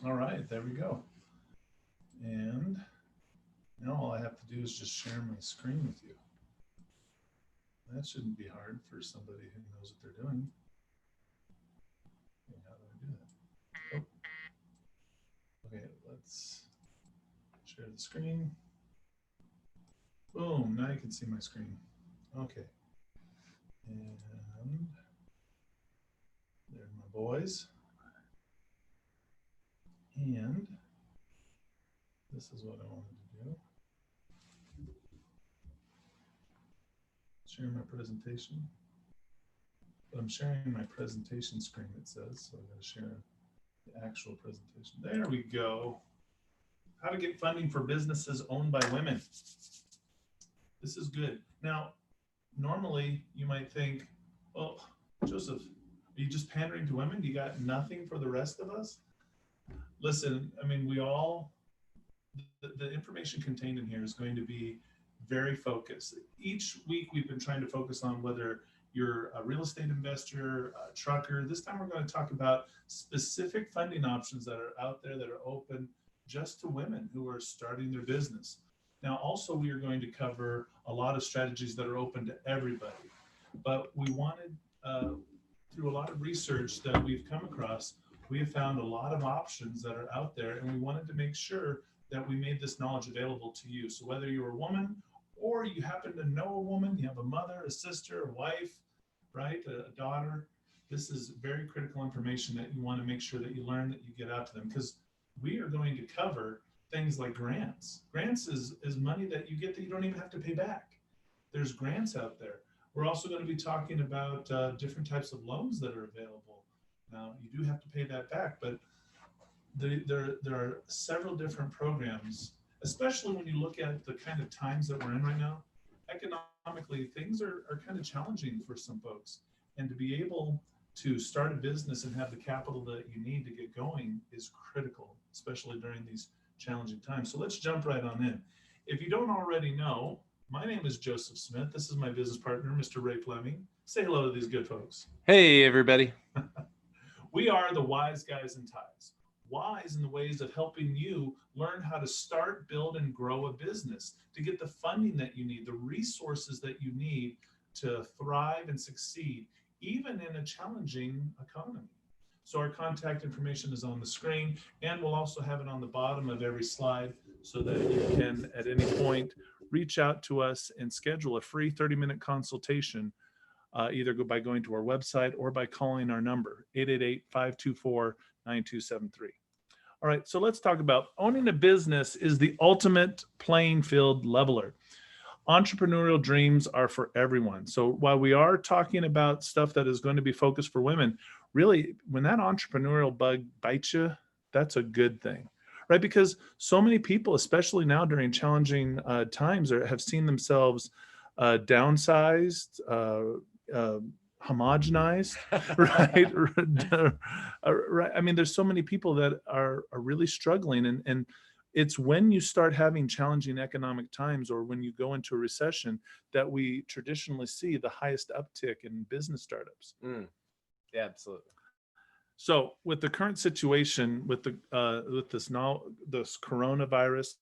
All right, there we go. And now all I have to do is just share my screen with you. That shouldn't be hard for somebody who knows what they're doing. Okay, how do I do that? Oh, okay, let's share the screen. Boom, now you can see my screen. Okay. And there's my boys. And this is what I wanted to do. Share my presentation. But I'm sharing my presentation screen, it says, so I'm going to share the actual presentation. There we go. How to get funding for businesses owned by women. This is good. Now, normally you might think, well, Joseph, are you just pandering to women? You got nothing for the rest of us? Listen, I mean, the information contained in here is going to be very focused. Each week we've been trying to focus on whether you're a real estate investor, a trucker. This time we're going to talk about specific funding options that are out there that are open just to women who are starting their business. Now, also, we are going to cover a lot of strategies that are open to everybody. But we wanted, through a lot of research that we've come across, we have found a lot of options that are out there, and we wanted to make sure that we made this knowledge available to you. So whether you're a woman or you happen to know a woman, you have a mother, a sister, a wife, right, a daughter, this is very critical information that you want to make sure that you learn, that you get out to them, because we are going to cover things like grants. Grants is money that you get that you don't even have to pay back. There's grants out there. We're also going to be talking about different types of loans that are available. Now, you do have to pay that back, but there are several different programs, especially when you look at the kind of times that we're in right now. Economically, things are kind of challenging for some folks. And to be able to start a business and have the capital that you need to get going is critical, especially during these challenging times. So let's jump right on in. If you don't already know, my name is Joseph Smith. This is my business partner, Mr. Ray Fleming. Say hello to these good folks. Hey, everybody. We are the Wise Guys in Ties. Wise in the ways of helping you learn how to start, build, and grow a business, to get the funding that you need, the resources that you need to thrive and succeed, even in a challenging economy. So our contact information is on the screen, and we'll also have it on the bottom of every slide so that you can, at any point, reach out to us and schedule a free 30-minute consultation, either by going to our website or by calling our number, 888-524-9273. All right, so let's talk about owning a business is the ultimate playing field leveler. Entrepreneurial dreams are for everyone. So while we are talking about stuff that is going to be focused for women, really, when that entrepreneurial bug bites you, that's a good thing, right? Because so many people, especially now during challenging times, have seen themselves downsized, homogenized, right? Right. I mean, there's so many people that are really struggling, and it's when you start having challenging economic times or when you go into a recession that we traditionally see the highest uptick in business startups. Yeah, absolutely. So with the current situation with this coronavirus,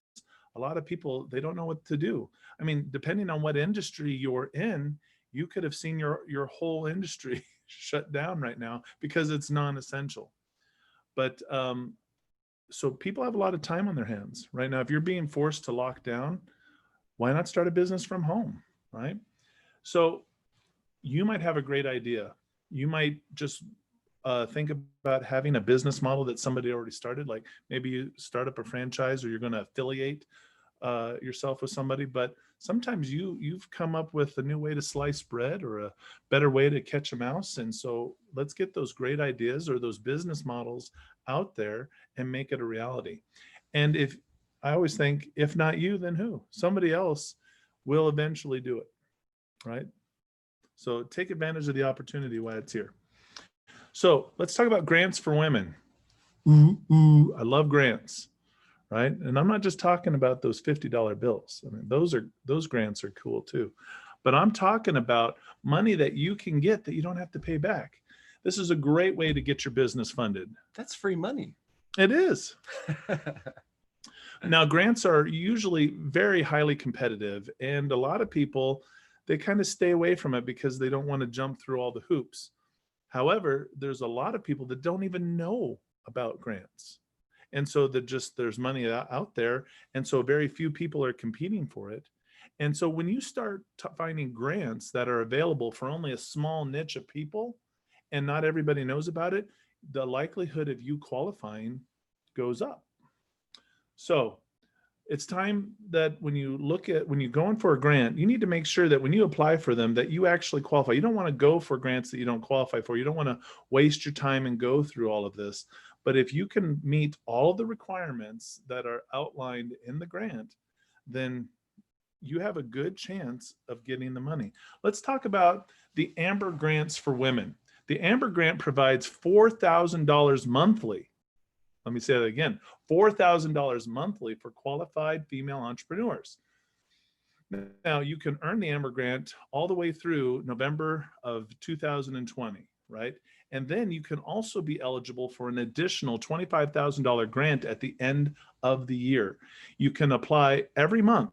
a lot of people, they don't know what to do. I mean, depending on what industry you're in, you could have seen your whole industry shut down right now because it's non-essential. But so people have a lot of time on their hands right now. If you're being forced to lock down, why not start a business from home, right? So you might have a great idea. You might just think about having a business model that somebody already started. Like maybe you start up a franchise or you're going to affiliate yourself with somebody, but sometimes you've come up with a new way to slice bread or a better way to catch a mouse. And so let's get those great ideas or those business models out there and make it a reality. And if I always think, if not you, then who? Somebody else will eventually do it, right? So take advantage of the opportunity while it's here. So let's talk about grants for women. I love grants, right? And I'm not just talking about those $50 bills. I mean, those grants are cool too. But I'm talking about money that you can get that you don't have to pay back. This is a great way to get your business funded. That's free money. It is. Now, grants are usually very highly competitive, and a lot of people, they kind of stay away from it because they don't want to jump through all the hoops. However, there's a lot of people that don't even know about grants. And so that just there's money out there, and so very few people are competing for it. And so when you start finding grants that are available for only a small niche of people and not everybody knows about it, the likelihood of you qualifying goes up. So it's time that when you go in for a grant, you need to make sure that when you apply for them that you actually qualify. You don't want to go for grants that you don't qualify for. You don't want to waste your time and go through all of this. But if you can meet all of the requirements that are outlined in the grant, then you have a good chance of getting the money. Let's talk about the Amber grants for women. The Amber grant provides $4,000 monthly. Let me say that again, $4,000 monthly for qualified female entrepreneurs. Now, you can earn the Amber grant all the way through November of 2020, right? And then you can also be eligible for an additional $25,000 grant at the end of the year. You can apply every month,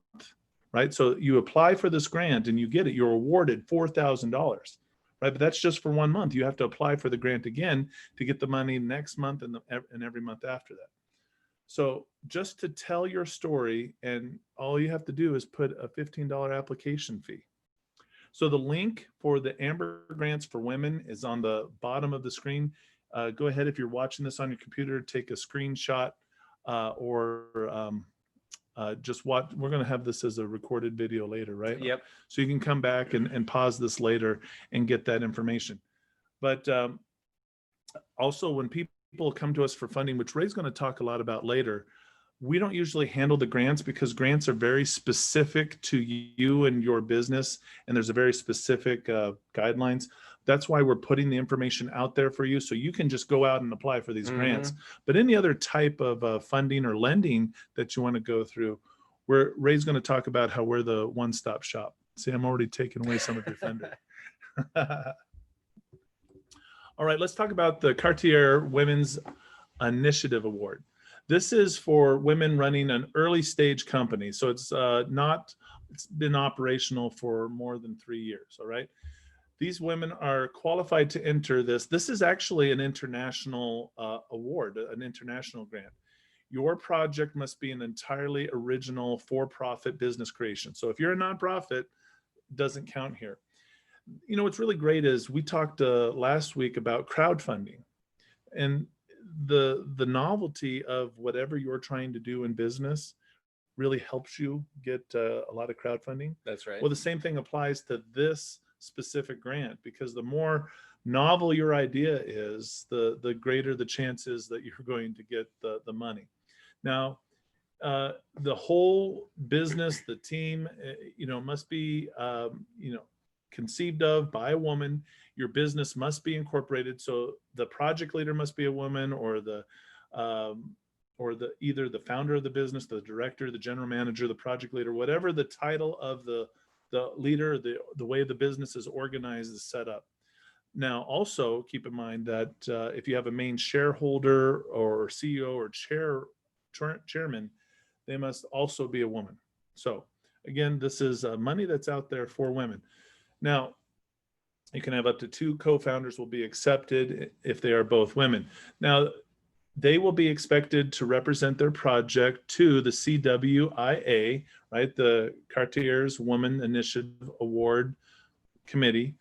right? So you apply for this grant and you get it, you're awarded $4,000. Right, but that's just for 1 month. You have to apply for the grant again to get the money next month and every month after that. So just to tell your story, and all you have to do is put a $15 application fee. So the link for the Amber grants for women is on the bottom of the screen. Go ahead, if you're watching this on your computer, take a screenshot or just watch. We're going to have this as a recorded video later, right? Yep. So you can come back and pause this later and get that information. But also when people come to us for funding, which Ray's going to talk a lot about later, we don't usually handle the grants because grants are very specific to you and your business. And there's a very specific guidelines. That's why we're putting the information out there for you. So you can just go out and apply for these grants. But any other type of funding or lending that you want to go through, Ray's going to talk about how we're the one-stop shop. See, I'm already taking away some of your thunder. All right, let's talk about the Cartier Women's Initiative Award. This is for women running an early stage company. So it's been operational for more than 3 years, all right? These women are qualified to enter this. This is actually an international award, an international grant. Your project must be an entirely original for-profit business creation. So if you're a nonprofit, it doesn't count here. You know, what's really great is we talked last week about crowdfunding, and the novelty of whatever you're trying to do in business really helps you get a lot of crowdfunding. That's right. Well, the same thing applies to this specific grant, because the more novel your idea is, the greater the chances that you're going to get the money. Now, the whole business, the team, must be, conceived of by a woman. Your business must be incorporated. So the project leader must be a woman, or either the founder of the business, the director, the general manager, the project leader, whatever the title of the leader, the way the business is organized, is set up. Now, also keep in mind that if you have a main shareholder or CEO or chairman, they must also be a woman. So again, this is money that's out there for women. Now, you can have up to 2 co-founders will be accepted if they are both women. Now, they will be expected to represent their project to the CWIA, right? The Cartier's Women Initiative Award Committee.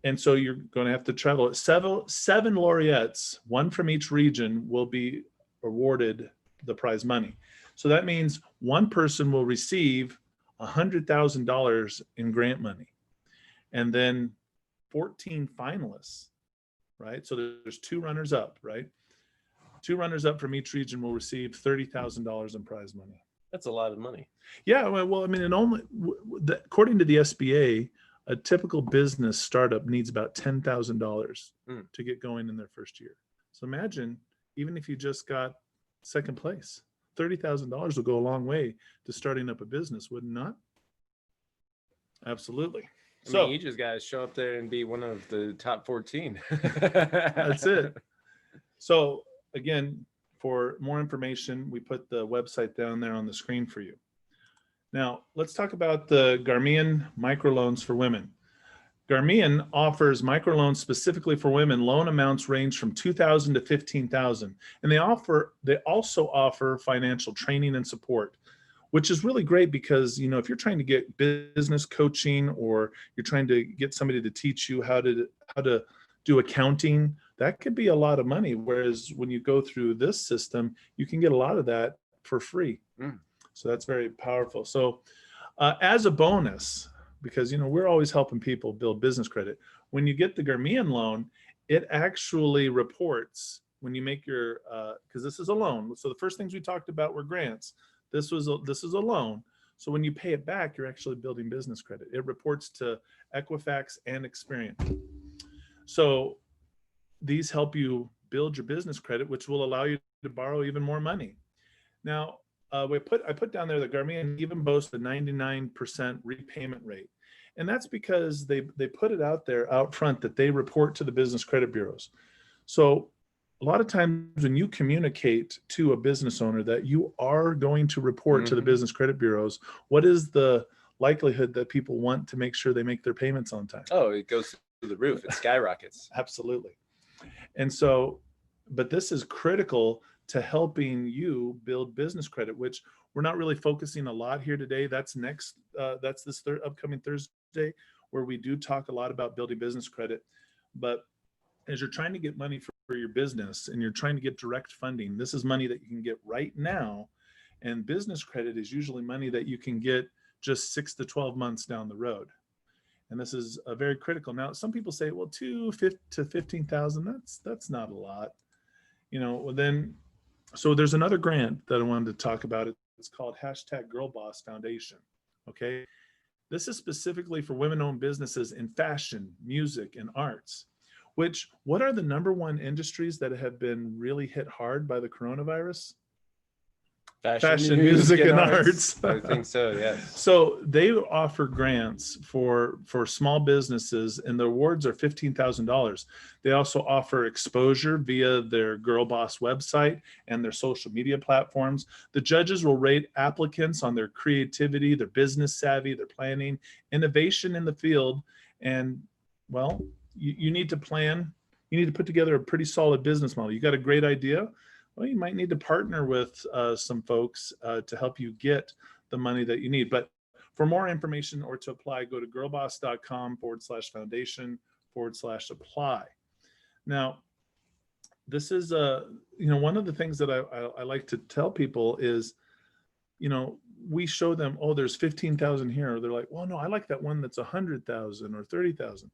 And so you're going to have to travel. Seven laureates, one from each region, will be awarded the prize money. So that means one person will receive $100,000 in grant money, and then 14 finalists, right? So there's 2 runners up, right? 2 runners up from each region will receive $30,000 in prize money. That's a lot of money. Yeah, well, I mean, according to the SBA, a typical business startup needs about $10,000 to get going in their first year. So imagine, even if you just got second place, $30,000 will go a long way to starting up a business, would it not? Absolutely. I mean, you just got to show up there and be one of the top 14. That's it. So again, for more information, we put the website down there on the screen for you. Now, let's talk about the Grameen microloans for women. Grameen offers microloans specifically for women. Loan amounts range from $2,000 to $15,000, and they also offer financial training and support, which is really great because, you know, if you're trying to get business coaching or you're trying to get somebody to teach you how to do accounting, that could be a lot of money. Whereas when you go through this system, you can get a lot of that for free. So that's very powerful. So as a bonus, because, you know, we're always helping people build business credit, when you get the Grameen loan, it actually reports when you make your, because this is a loan. So the first things we talked about were grants. This is a loan. So when you pay it back, you're actually building business credit. It reports to Equifax and Experian. So these help you build your business credit, which will allow you to borrow even more money. Now, I put down there that Grameen even boasts a 99% repayment rate. And that's because they put it out there out front that they report to the business credit bureaus. So a lot of times when you communicate to a business owner that you are going to report to the business credit bureaus, what is the likelihood that people want to make sure they make their payments on time? Oh, it goes through the roof. It skyrockets. Absolutely. And so, but this is critical to helping you build business credit, which we're not really focusing a lot here today. That's next, that's this upcoming Thursday, where we do talk a lot about building business credit. But as you're trying to get money for your business and you're trying to get direct funding, this is money that you can get right now. And business credit is usually money that you can get just 6 to 12 months down the road. And this is very critical. Now, some people say, well, $2,000 to $15,000, that's not a lot. You know, well then, so there's another grant that I wanted to talk about. It's called #GirlBoss Foundation. Okay. This is specifically for women-owned businesses in fashion, music, and arts, which, what are the #1 industries that have been really hit hard by the coronavirus? Fashion, music, and arts. I think so, yes. So they offer grants for small businesses, and the awards are $15,000. They also offer exposure via their GIRLBOSS website and their social media platforms. The judges will rate applicants on their creativity, their business savvy, their planning, innovation in the field. And, well, you need to plan. You need to put together a pretty solid business model. You got a great idea? Well, you might need to partner with some folks to help you get the money that you need. But for more information or to apply, go to girlboss.com/foundation/apply. Now, this is one of the things that I like to tell people is, you know, we show them, oh, there's 15,000 here. They're like, well, no, I like that one that's 100,000 or 30,000.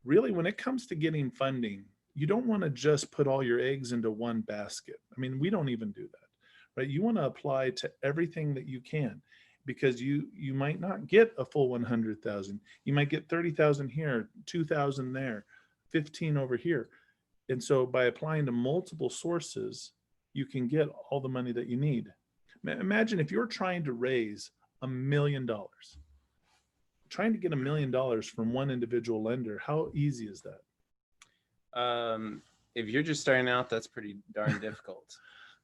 Really, when it comes to getting funding, you don't want to just put all your eggs into one basket. I mean, we don't even do that, right? You want to apply to everything that you can, because you might not get a full 100,000. You might get 30,000 here, 2,000 there, 15 over here. And so by applying to multiple sources, you can get all the money that you need. Imagine if you're trying to raise $1 million, trying to get $1 million from one individual lender. How easy is that? If you're just starting out, that's pretty darn difficult.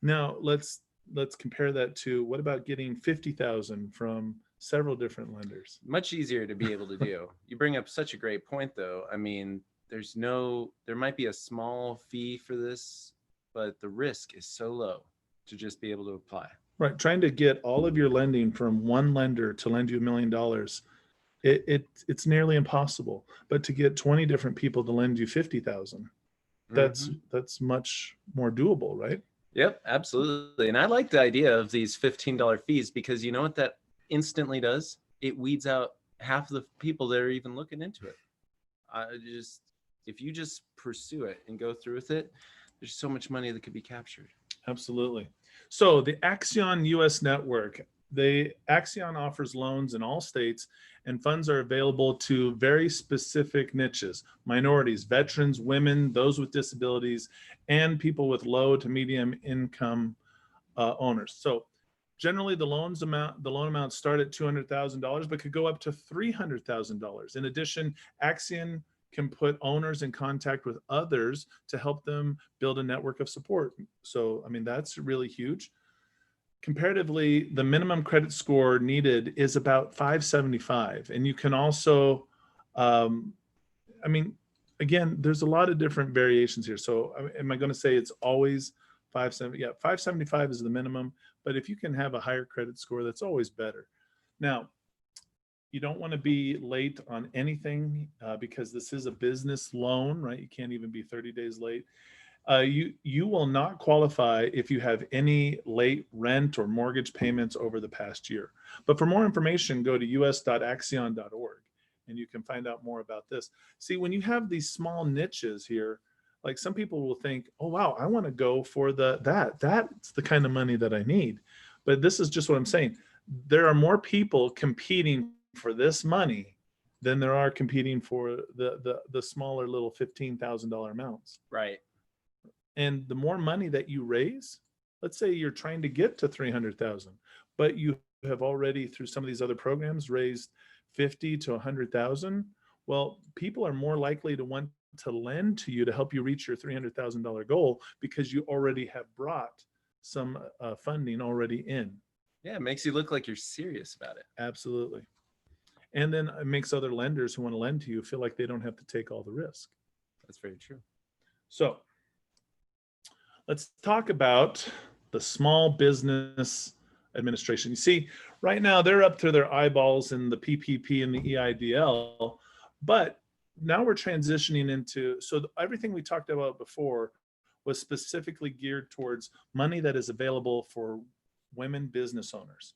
Now let's compare that to, what about getting 50,000 from several different lenders? Much easier to be able to do. You bring up such a great point, though. I mean, there might be a small fee for this, but the risk is so low to just be able to apply. Right. Trying to get all of your lending from one lender to lend you $1 million, it's nearly impossible. But to get 20 different people to lend you 50,000, that's much more doable, right? Yep, absolutely. And I like the idea of these $15 fees, because you know what that instantly does? It weeds out half of the people that are even looking into it. If you just pursue it and go through with it, there's so much money that could be captured. Absolutely. So the Accion U.S. network, Accion offers loans in all states, and funds are available to very specific niches: minorities, veterans, women, those with disabilities, and people with low to medium income owners. So generally the loan amounts start at $200,000, but could go up to $300,000. In addition, Accion can put owners in contact with others to help them build a network of support. So, I mean, that's really huge. Comparatively, the minimum credit score needed is about 575. And you can also, um, I mean, again, there's a lot of different variations here. So, am I going to say it's always 570? Yeah, 575 is the minimum. But if you can have a higher credit score, that's always better. Now, you don't want to be late on anything because this is a business loan, right? You can't even be 30 days late. You will not qualify if you have any late rent or mortgage payments over the past year. But for more information, go to us.accion.org and you can find out more about this. See, when you have these small niches here, like some people will think, oh, wow, I want to go for that's the kind of money that I need. But this is just what I'm saying. There are more people competing for this money than there are competing for the smaller little $15,000 amounts. Right. And the more money that you raise, let's say you're trying to get to 300,000, but you have already through some of these other programs raised 50 to 100,000. Well, people are more likely to want to lend to you to help you reach your $300,000 goal because you already have brought some funding already in. Yeah, it makes you look like you're serious about it. Absolutely. And then it makes other lenders who want to lend to you feel like they don't have to take all the risk. That's very true. So let's talk about the Small Business Administration. You see, right now they're up to their eyeballs in the PPP and the EIDL, but now we're transitioning into, so everything we talked about before was specifically geared towards money that is available for women business owners.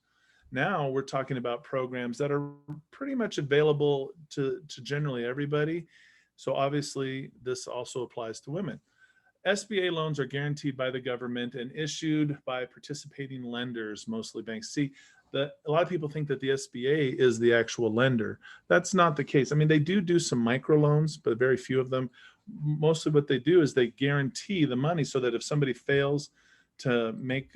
Now we're talking about programs that are pretty much available to generally everybody. So obviously this also applies to women. SBA loans are guaranteed by the government and issued by participating lenders, mostly banks. See, a lot of people think that the SBA is the actual lender. That's not the case. I mean, they do some microloans, but very few of them. Mostly what they do is they guarantee the money so that if somebody fails to make,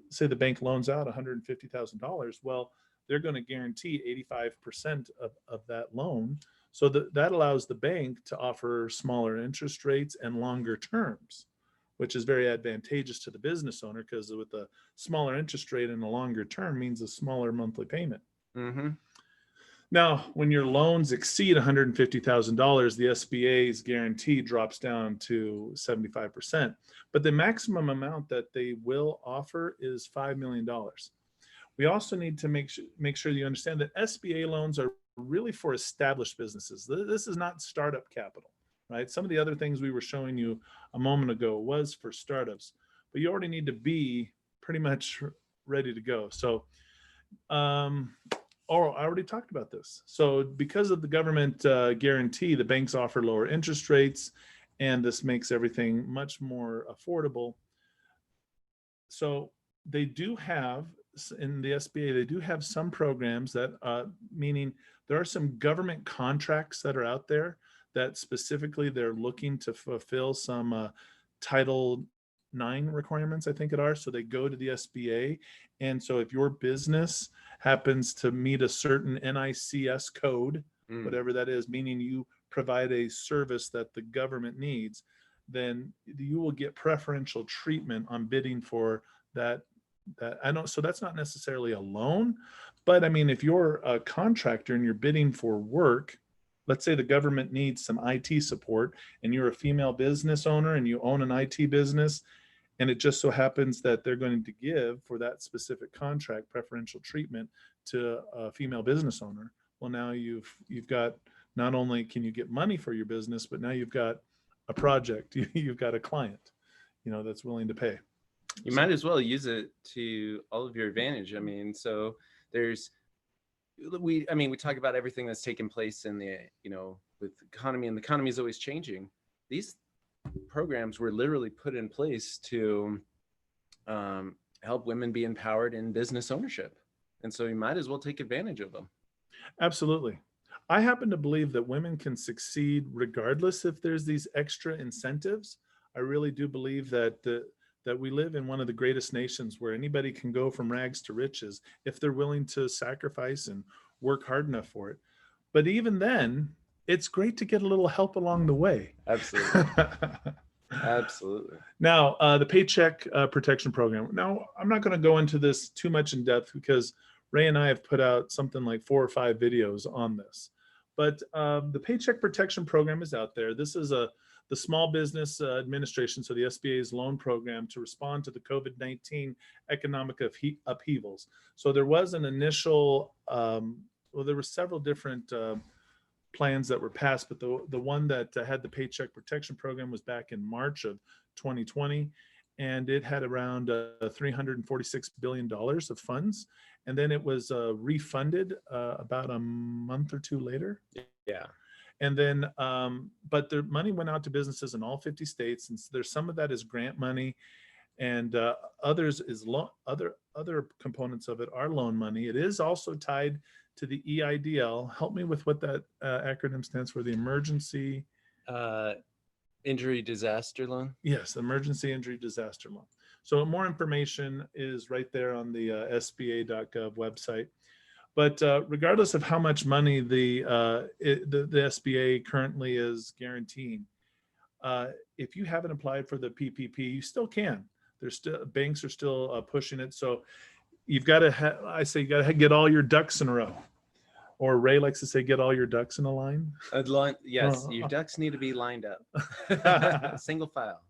say the bank loans out $150,000, well, they're going to guarantee 85% of that loan. So that allows the bank to offer smaller interest rates and longer terms, which is very advantageous to the business owner because with a smaller interest rate and a longer term means a smaller monthly payment. Mm-hmm. Now, when your loans exceed $150,000, the SBA's guarantee drops down to 75%. But the maximum amount that they will offer is $5 million. We also need to make sure you understand that SBA loans are really for established businesses. This is not startup capital, right? Some of the other things we were showing you a moment ago was for startups, but you already need to be pretty much ready to go. So, I already talked about this. So because of the government guarantee, the banks offer lower interest rates, and this makes everything much more affordable. So they do have, in the SBA, they do have some programs that, meaning there are some government contracts that are out there that specifically they're looking to fulfill some Title IX requirements, I think it are. So they go to the SBA. And so if your business happens to meet a certain NICS code, whatever that is, meaning you provide a service that the government needs, then you will get preferential treatment on bidding for that. So that's not necessarily a loan, but I mean, if you're a contractor and you're bidding for work, let's say the government needs some IT support and you're a female business owner and you own an IT business, and it just so happens that they're going to give for that specific contract preferential treatment to a female business owner. Well, now you've got, not only can you get money for your business, but now you've got a project, you've got a client, that's willing to pay. You might as well use it to all of your advantage. I mean, so we talk about everything that's taken place in the, with the economy, and the economy is always changing. These programs were literally put in place to help women be empowered in business ownership. And so you might as well take advantage of them. Absolutely. I happen to believe that women can succeed regardless if there's these extra incentives. I really do believe that that we live in one of the greatest nations where anybody can go from rags to riches if they're willing to sacrifice and work hard enough for it. But even then, it's great to get a little help along the way. Absolutely. Absolutely. Now, the Paycheck Protection Program. Now, I'm not going to go into this too much in depth because Ray and I have put out something like 4 or 5 videos on this. But the Paycheck Protection Program is out there. This is the Small Business Administration, so the SBA's loan program to respond to the COVID-19 economic upheavals. So there was an initial, well, there were several different plans that were passed, but the one that had the Paycheck Protection Program was back in March of 2020, and it had around $346 billion of funds, and then it was refunded about a month or 2 later. Yeah. And then, but the money went out to businesses in all 50 states, and so there's some of that is grant money, and others is other components of it are loan money. It is also tied to the EIDL. Help me with what that acronym stands for. The emergency injury disaster loan. Yes, emergency injury disaster loan. So more information is right there on the SBA.gov website. But regardless of how much money the SBA currently is guaranteeing, if you haven't applied for the PPP, you still can. There's still banks are still pushing it. So you've got to, I say, you got to get all your ducks in a row. Or Ray likes to say, get all your ducks in a line. Yes, your ducks need to be lined up, single file.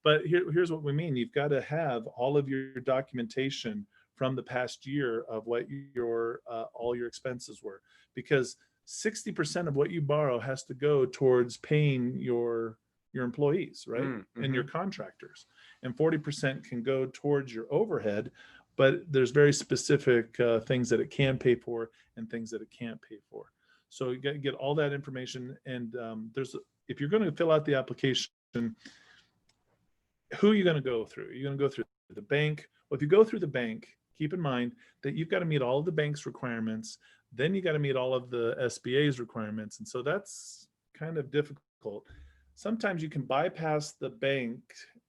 But here's what we mean. You've got to have all of your documentation from the past year of what your all your expenses were, because 60% of what you borrow has to go towards paying your employees, right? Mm-hmm. And your contractors, and 40% can go towards your overhead, but there's very specific things that it can pay for and things that it can't pay for. So you got to get all that information, and if you're going to fill out the application, who are you going to go through? You're going to go through the bank. Well, if you go through the bank, keep in mind that you've got to meet all of the bank's requirements. Then you got to meet all of the SBA's requirements. And so that's kind of difficult. Sometimes you can bypass the bank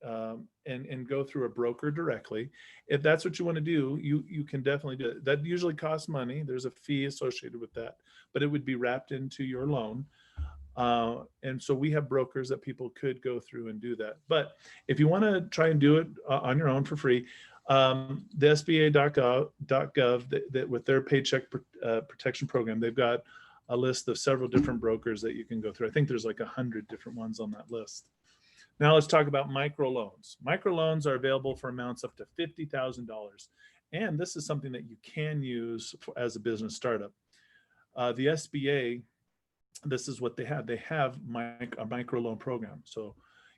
and go through a broker directly. If that's what you want to do, you can definitely do it. That usually costs money. There's a fee associated with that, but it would be wrapped into your loan. And so we have brokers that people could go through and do that. But if you want to try and do it on your own for free, the SBA.gov, with their Paycheck Protection Program, they've got a list of several different brokers that you can go through. I think there's like 100 different ones on that list. Now let's talk about microloans. Microloans are available for amounts up to $50,000. And this is something that you can use as a business startup. The SBA, this is what they have. They have a microloan program. So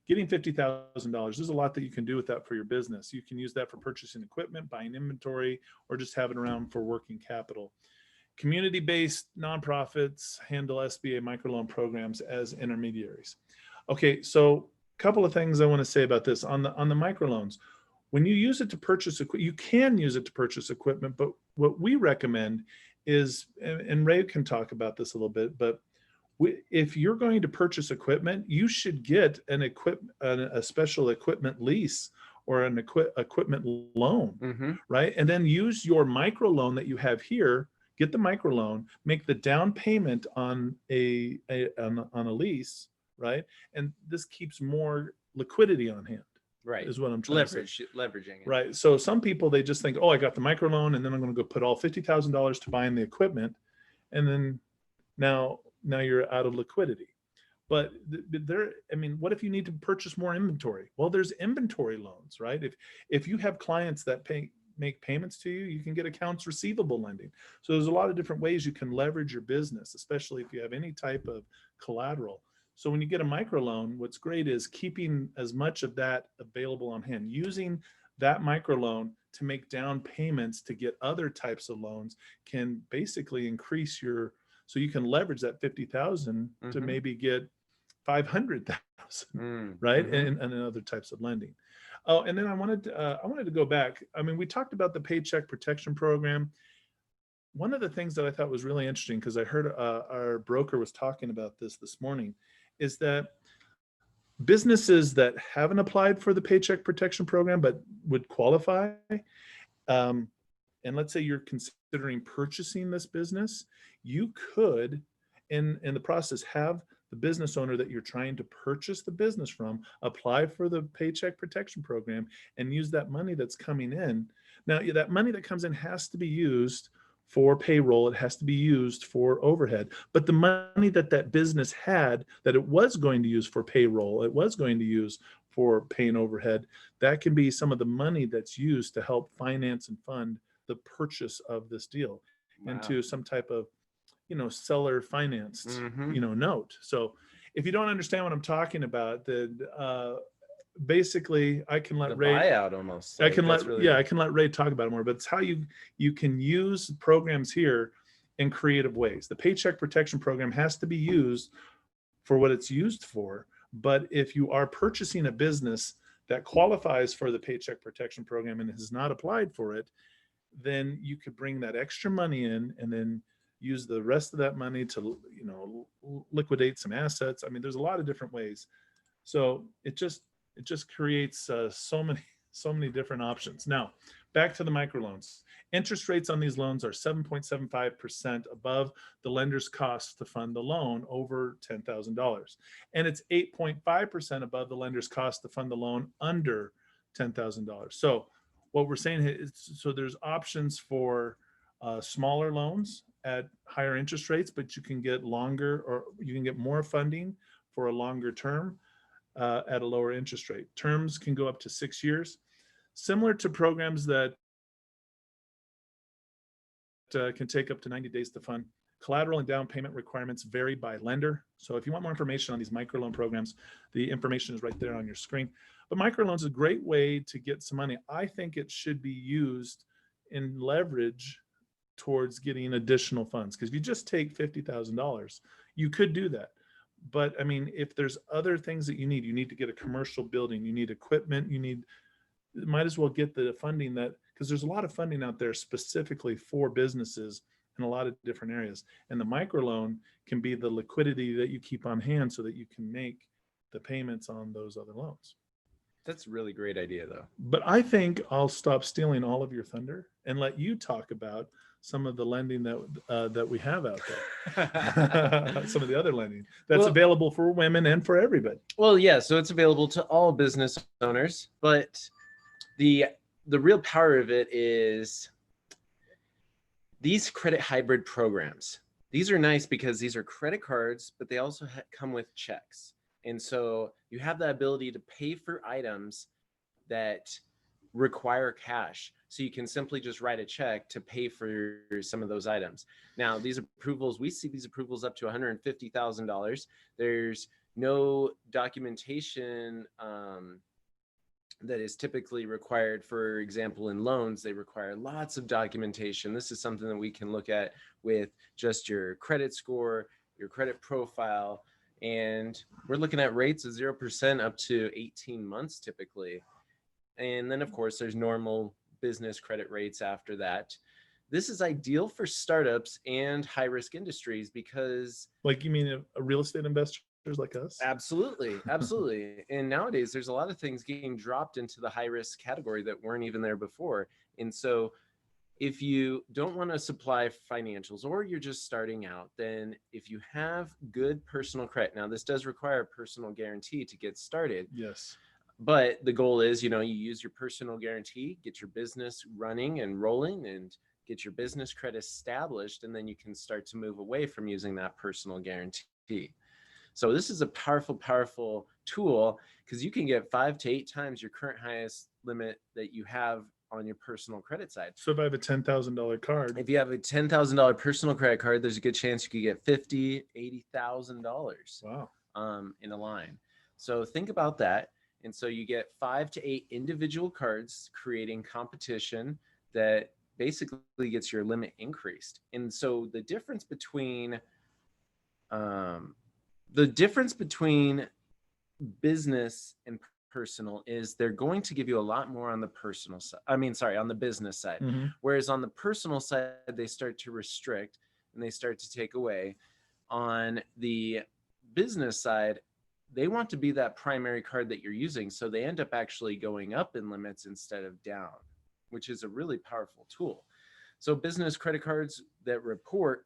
getting $50,000, there's a lot that you can do with that for your business. You can use that for purchasing equipment, buying inventory, or just have it around for working capital. Community-based nonprofits handle SBA microloan programs as intermediaries. Okay, so a couple of things I want to say about this. On the microloans, when you use it to purchase equipment, you can use it to purchase equipment, but what we recommend is, and Ray can talk about this a little bit, but if you're going to purchase equipment, you should get a special equipment lease or an equipment loan, right? And then use your microloan that you have here, get the microloan, make the down payment on a lease, right? And this keeps more liquidity on hand. Right. Is what I'm trying to say. Leveraging it. Right. So some people, they just think, oh, I got the microloan and then I'm going to go put all $50,000 to buying the equipment. And then now you're out of liquidity. But what if you need to purchase more inventory? Well, there's inventory loans, right? If you have clients that make payments to you, you can get accounts receivable lending. So there's a lot of different ways you can leverage your business, especially if you have any type of collateral. So when you get a microloan, what's great is keeping as much of that available on hand, using that microloan to make down payments to get other types of loans can basically increase so you can leverage that 50,000 to maybe get 500,000, right? And other types of lending. Oh, and then I wanted to go back. I mean, we talked about the Paycheck Protection Program. One of the things that I thought was really interesting, because I heard our broker was talking about this morning, is that businesses that haven't applied for the Paycheck Protection Program but would qualify, and let's say you're considering purchasing this business, you could, in the process, have the business owner that you're trying to purchase the business from apply for the Paycheck Protection Program and use that money that's coming in. Now, that money that comes in has to be used for payroll. It has to be used for overhead. But the money that that business had that it was going to use for payroll, it was going to use for paying overhead, that can be some of the money that's used to help finance and fund the purchase of this deal into some type of, seller financed, note. So if you don't understand what I'm talking about, then basically I can let The Ray buyout almost. I Like, can that's let really I can let Ray talk about it more, but it's how you can use programs here in creative ways. The Paycheck Protection Program has to be used for what it's used for, but if you are purchasing a business that qualifies for the Paycheck Protection Program and has not applied for it, then you could bring that extra money in and then use the rest of that money to, liquidate some assets. I mean, there's a lot of different ways. So it just creates so many different options. Now, back to the microloans. Interest rates on these loans are 7.75% above the lender's cost to fund the loan over $10,000. And it's 8.5% above the lender's cost to fund the loan under $10,000. So what we're saying is, so there's options for smaller loans at higher interest rates, but you can get longer, or you can get more funding for a longer term at a lower interest rate. Terms can go up to 6 years, similar to programs that can take up to 90 days to fund. Collateral and down payment requirements vary by lender. So if you want more information on these microloan programs, the information is right there on your screen. But microloans is a great way to get some money. I think it should be used in leverage towards getting additional funds, because if you just take $50,000, you could do that. But I mean, if there's other things that you need to get a commercial building, you need equipment, might as well get the funding because there's a lot of funding out there specifically for businesses in a lot of different areas. And the microloan can be the liquidity that you keep on hand so that you can make the payments on those other loans. That's a really great idea, though. But I think I'll stop stealing all of your thunder and let you talk about some of the lending that we have out there. Some of the other lending that's available for women and for everybody. Well, yeah, so it's available to all business owners, but the real power of it is these credit hybrid programs. These are nice because these are credit cards, but they also come with checks. And so you have the ability to pay for items that require cash. So you can simply just write a check to pay for some of those items. Now, these approvals, we see these approvals up to $150,000. There's no documentation that is typically required. For example, in loans, they require lots of documentation. This is something that we can look at with just your credit score, your credit profile, and we're looking at rates of 0% up to 18 months typically. And then, of course, there's normal business credit rates after that. This is ideal for startups and high-risk industries because... Like, you mean a real estate investors like us? Absolutely, absolutely. And nowadays, there's a lot of things getting dropped into the high-risk category that weren't even there before. And so if you don't want to supply financials or you're just starting out, then if you have good personal credit, now this does require a personal guarantee to get started. Yes. But the goal is, you use your personal guarantee, get your business running and rolling, and get your business credit established, and then you can start to move away from using that personal guarantee. So this is a powerful, powerful tool because you can get 5 to 8 times your current highest limit that you have on your personal credit side. So if I have a $10,000 card, if you have a $10,000 personal credit card, there's a good chance you could get $50,000, $80,000. Wow. In a line. So think about that. And so you get 5 to 8 individual cards, creating competition that basically gets your limit increased. And so the difference between business and personal is they're going to give you a lot more on the personal side. On the business side. Mm-hmm. Whereas on the personal side, they start to restrict and they start to take away. On the business side, they want to be that primary card that you're using. So they end up actually going up in limits instead of down, which is a really powerful tool. So business credit cards that report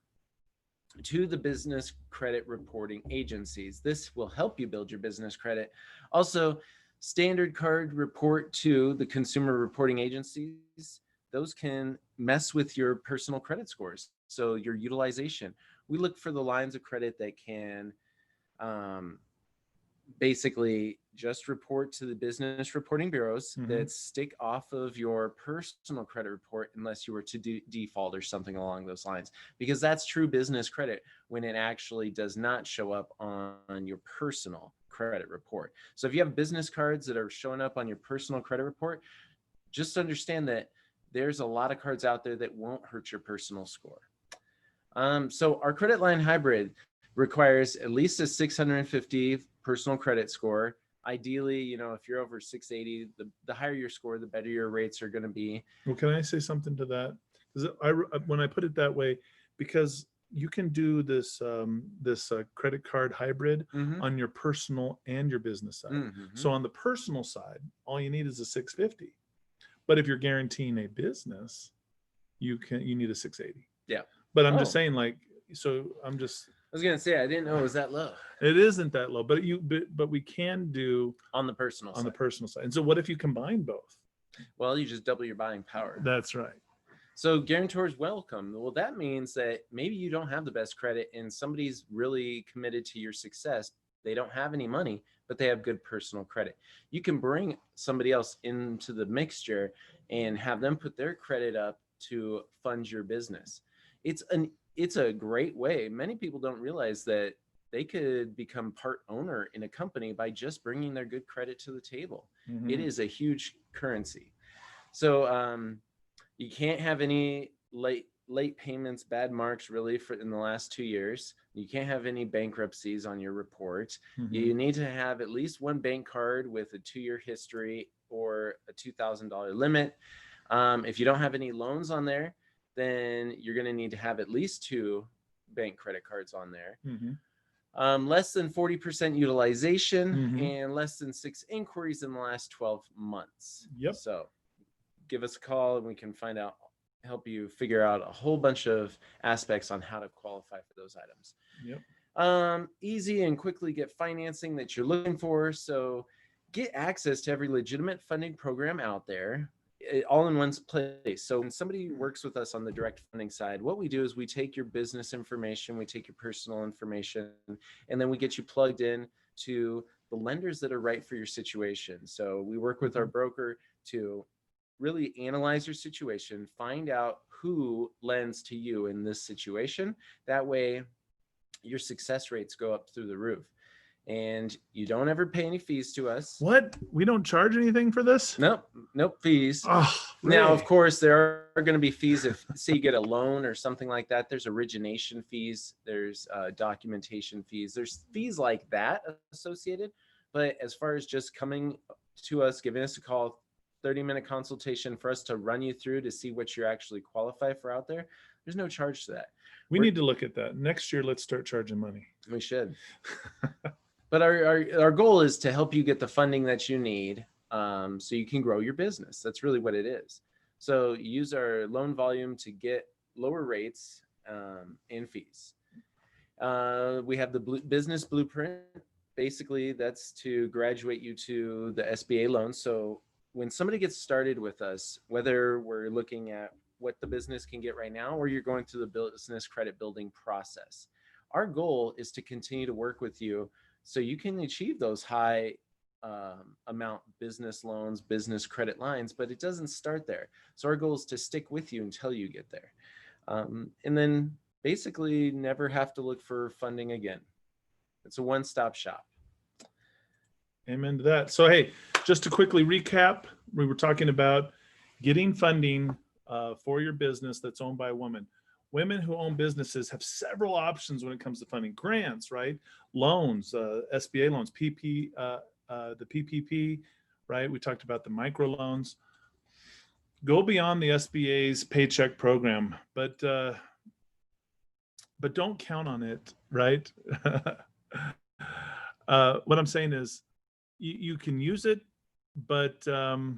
to the business credit reporting agencies. This will help you build your business credit. Also, standard card report to the consumer reporting agencies. Those can mess with your personal credit scores. So your utilization. We look for the lines of credit that can um, basically just report to the business reporting bureaus that stick off of your personal credit report unless you were to default or something along those lines, because that's true business credit when it actually does not show up on your personal credit report. So if you have business cards that are showing up on your personal credit report, just understand that there's a lot of cards out there that won't hurt your personal score. So our credit line hybrid requires at least a 650 personal credit score. Ideally, you know, if you're over 680, the higher your score, the better your rates are going to be. Well, can I say something to that? Because when I put it that way, because you can do this credit card hybrid on your personal and your business side. So on the personal side, all you need is a 650. But if you're guaranteeing a business, you need a 680. Yeah. But I'm just saying, like, so I'm just. I was gonna say I didn't know it was that low. It isn't that low, but but we can do on the personal the personal side. And so what if you combine both? Well, you just double your buying power. That's right. So guarantors welcome. Well, that means that maybe you don't have the best credit and somebody's really committed to your success. They don't have any money, but they have good personal credit. You can bring somebody else into the mixture and have them put their credit up to fund your business. It's a great way. Many people don't realize that they could become part owner in a company by just bringing their good credit to the table. It is a huge currency. So you can't have any late payments, bad marks really in the last 2 years. You can't have any bankruptcies on your report. You need to have at least one bank card with a 2-year history or a $2,000 limit. If you don't have any loans on there, then you're going to need to have at least 2 bank credit cards on there. Less than 40% utilization and less than 6 inquiries in the last 12 months. Yep. So give us a call and we can help you figure out a whole bunch of aspects on how to qualify for those items. Yep. Easy and quickly get financing that you're looking for. So get access to every legitimate funding program out there, all in one place. So when somebody works with us on the direct funding side, what we do is we take your business information, we take your personal information, and then we get you plugged in to the lenders that are right for your situation. So we work with our broker to really analyze your situation, find out who lends to you in this situation. That way your success rates go up through the roof. And you don't ever pay any fees to us. What? We don't charge anything for this? Nope, fees. Oh, really? Now, of course, there are going to be fees if, say, you get a loan or something like that. There's origination fees. There's documentation fees. There's fees like that associated. But as far as just coming to us, giving us a call, 30-minute consultation for us to run you through to see what you're actually qualified for out there, there's no charge to that. We need to look at that. Next year, let's start charging money. We should. But our goal is to help you get the funding that you need so you can grow your business. That's really what it is. So use our loan volume to get lower rates and fees. We have the business blueprint. Basically, that's to graduate you to the SBA loan. So when somebody gets started with us, whether we're looking at what the business can get right now or you're going through the business credit building process, our goal is to continue to work with you so you can achieve those high amount business loans, business credit lines, but it doesn't start there. So our goal is to stick with you until you get there. And then basically never have to look for funding again. It's a one-stop shop. Amen to that. So, hey, just to quickly recap, we were talking about getting funding for your business that's owned by a woman. Women who own businesses have several options when it comes to funding. Grants, right? Loans, SBA loans, the PPP, right? We talked about the microloans. Go beyond the SBA's Paycheck program, but don't count on it, right? What I'm saying is you can use it, but all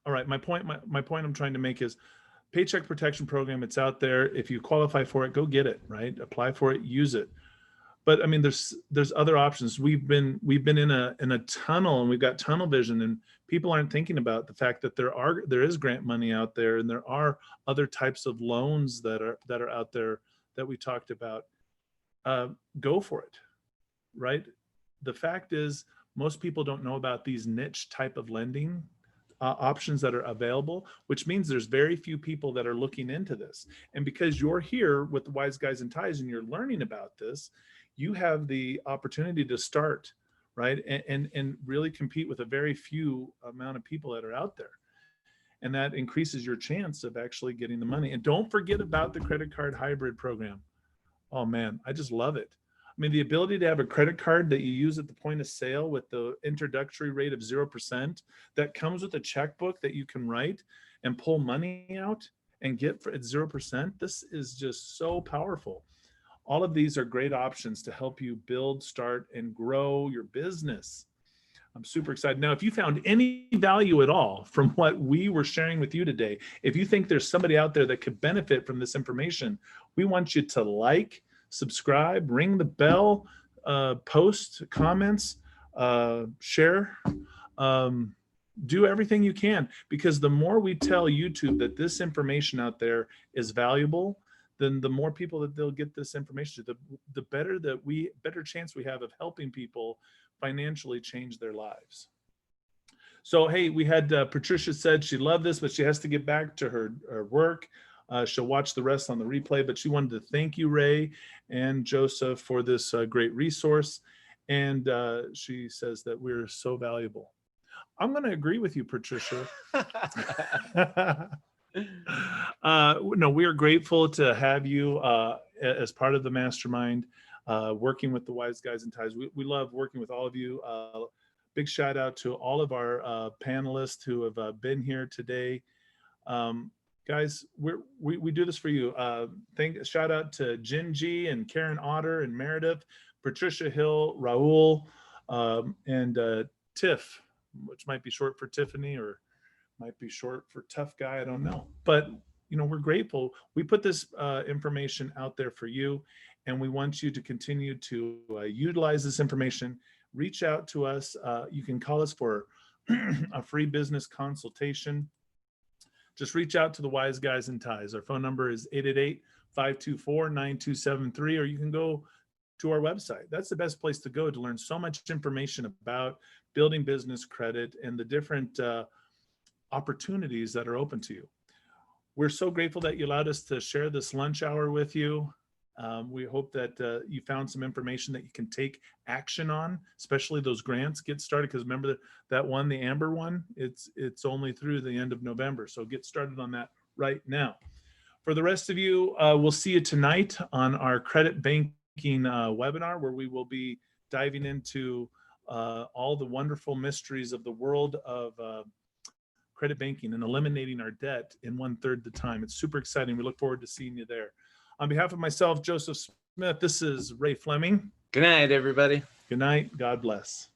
right, my point I'm trying to make is Paycheck protection program, it's out there. If you qualify for it, go get it, right? Apply for it, use it. But I mean, there's other options. We've been in a tunnel, and we've got tunnel vision, and people aren't thinking about the fact that there is grant money out there, and there are other types of loans that are out there that we talked about. Go for it, right? The fact is, most people don't know about these niche type of lending options that are available, which means there's very few people that are looking into this. And because you're here with the Wise Guys and Ties and you're learning about this, you have the opportunity to start, right? And really compete with a very few amount of people that are out there. And that increases your chance of actually getting the money. And don't forget about the credit card hybrid program. Oh man, I just love it. I mean, the ability to have a credit card that you use at the point of sale with the introductory rate of 0%, that comes with a checkbook that you can write and pull money out and get at 0%. This is just so powerful. All of these are great options to help you build, start, and grow your business. I'm super excited. Now, if you found any value at all from what we were sharing with you today, if you think there's somebody out there that could benefit from this information, we want you to like, subscribe, ring the bell, post comments, share, do everything you can, because the more we tell YouTube that this information out there is valuable, then the more people that they'll get this information to, the better chance we have of helping people financially change their lives. So, hey, we had Patricia said she loved this, but she has to get back to her work. She'll watch the rest on the replay, but she wanted to thank you, Ray and Joseph, for this great resource. And she says that we're so valuable. I'm going to agree with you, Patricia. No, we are grateful to have you as part of the mastermind, working with the Wise Guys and Ties. We love working with all of you. Big shout out to all of our panelists who have been here today. Guys, we do this for you. Shout out to Jin G and Karen Otter and Meredith, Patricia Hill, Raul, and Tiff, which might be short for Tiffany or might be short for tough guy. I don't know. But, you know, we're grateful. We put this information out there for you, and we want you to continue to utilize this information. Reach out to us. You can call us for a free business consultation. Just reach out to the Wise Guys and Ties. Our phone number is 888-524-9273, or you can go to our website. That's the best place to go to learn so much information about building business credit and the different opportunities that are open to you. We're so grateful that you allowed us to share this lunch hour with you. We hope that you found some information that you can take action on, especially those grants. Get started, because remember that one, the Amber one, it's only through the end of November. So get started on that right now. For the rest of you, we'll see you tonight on our credit banking webinar, where we will be diving into all the wonderful mysteries of the world of credit banking and eliminating our debt in 1/3 the time. It's super exciting. We look forward to seeing you there. On behalf of myself, Joseph Smith, this is Ray Fleming. Good night, everybody. Good night. God bless.